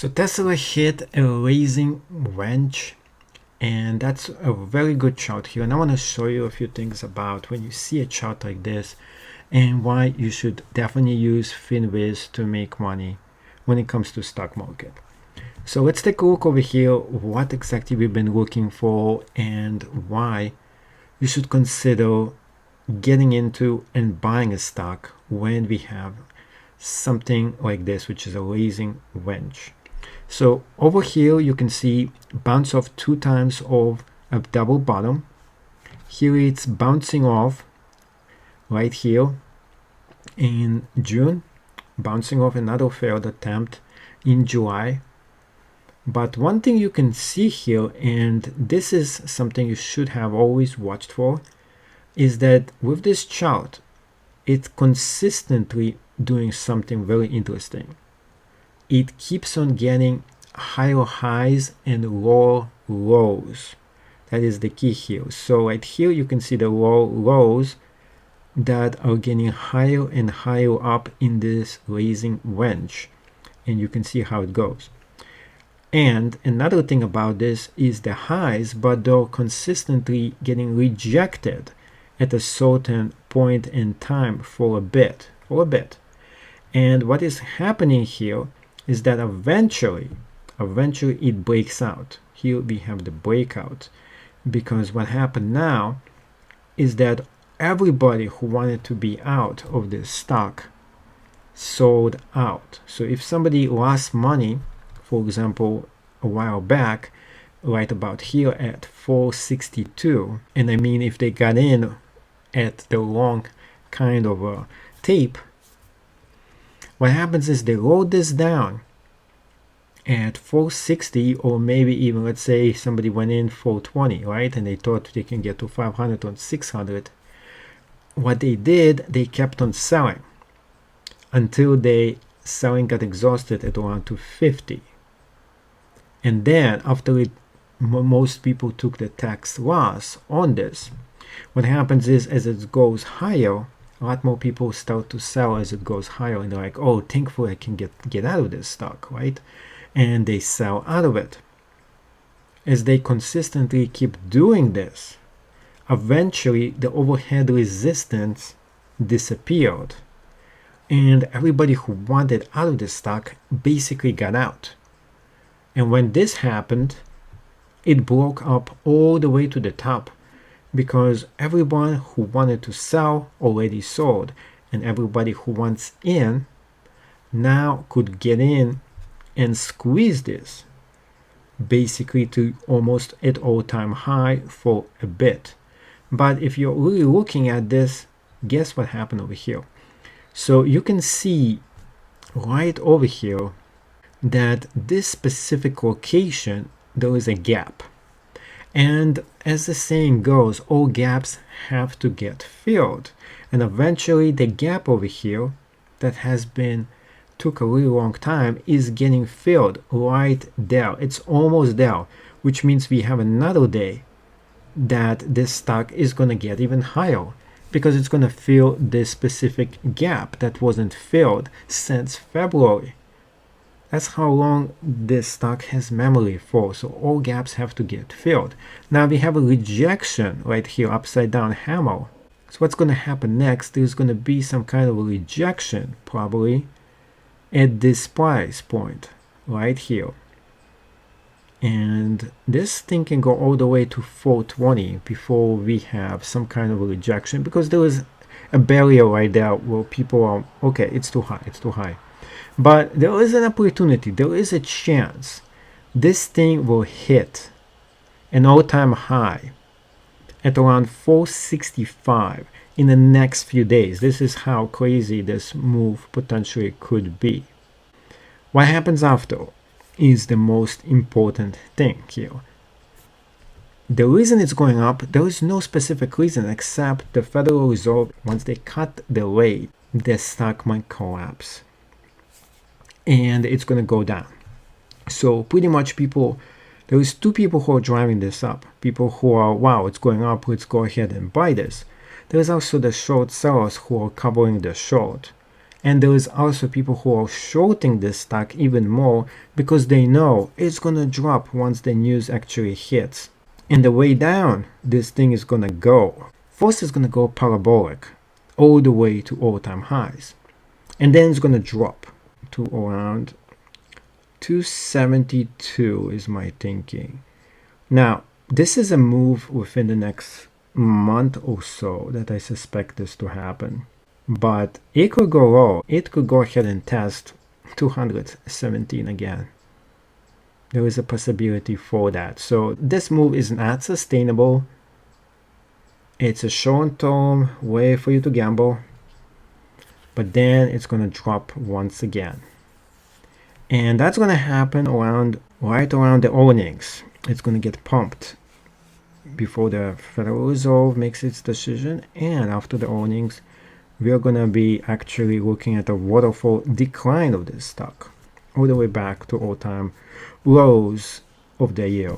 So Tesla hit a raising wedge, and that's a very good chart here. And I want to show you a few things about when you see a chart like this and why you should definitely use FinViz to make money when it comes to stock market. So let's take a look over here what exactly we've been looking for and why you should consider getting into and buying a stock when we have something like this, which is a raising wedge. So over here you can see bounce off 2 times of a double bottom. Here it's bouncing off right here in June, bouncing off another failed attempt in July. But one thing you can see here, and this is something you should have always watched for, is that with this chart it's consistently doing something very interesting. It keeps on getting higher highs and lower lows. That is the key here. So right here you can see the low lows that are getting higher and higher up in this raising wedge, and you can see how it goes. And another thing about this is the highs, but they're consistently getting rejected at a certain point in time for a bit. And what is happening here is that eventually it breaks out. Here we have the breakout, because what happened now is that everybody who wanted to be out of this stock sold out. So if somebody lost money, for example, a while back, right about here at 462, and I mean if they got in at the wrong kind of a tape, what happens is they load this down at 460, or maybe even, let's say somebody went in 420, right, and they thought they can get to 500 or 600. What they did, they kept on selling until they selling got exhausted at around 250. And then after most people took the tax loss on this, what happens is as it goes higher, a lot more people start to sell as it goes higher, and they're like, oh, thankfully I can get out of this stock, right? And they sell out of it. As they consistently keep doing this, eventually the overhead resistance disappeared, and everybody who wanted out of the stock basically got out. And when this happened, it broke up all the way to the top, because everyone who wanted to sell already sold, and everybody who wants in now could get in and squeeze this basically to almost at all-time high for a bit. But if you're really looking at this, guess what happened over here? So you can see right over here that this specific location, there is a gap. And as the saying goes, all gaps have to get filled. And eventually the gap over here that has been took a really long time is getting filled right there. It's almost there, which means we have another day that this stock is going to get even higher, because it's going to fill this specific gap that wasn't filled since February. That's how long this stock has memory for. So all gaps have to get filled. Now we have a rejection right here, upside down hammer. So what's going to happen next? There's going to be some kind of a rejection probably at this price point right here. And this thing can go all the way to 420 before we have some kind of a rejection, because there is a barrier right there where people are, okay, it's too high. But there is an opportunity, there is a chance this thing will hit an all-time high at around 465 in the next few days. This is how crazy this move potentially could be. What happens after is the most important thing here. The reason it's going up, there is no specific reason except the Federal Reserve, once they cut the rate, the stock might collapse and it's going to go down. So pretty much there is 2 people who are driving this up. People who are, wow, it's going up, let's go ahead and buy this. There's also the short sellers who are covering the short. And there is also people who are shorting this stock even more because they know it's going to drop once the news actually hits. And the way down this thing is going to go. First it's going to go parabolic all the way to all-time highs. And then it's going to drop to around 272 is my thinking. Now, this is a move within the next month or so that I suspect this to happen. But it could go low. It could go ahead and test 217 again. There is a possibility for that. So this move is not sustainable. It's a short-term way for you to gamble. But then it's going to drop once again. And that's going to happen right around the earnings. It's going to get pumped before the Federal Reserve makes its decision. And after the earnings, we are going to be actually looking at a waterfall decline of this stock all the way back to all-time lows of the year.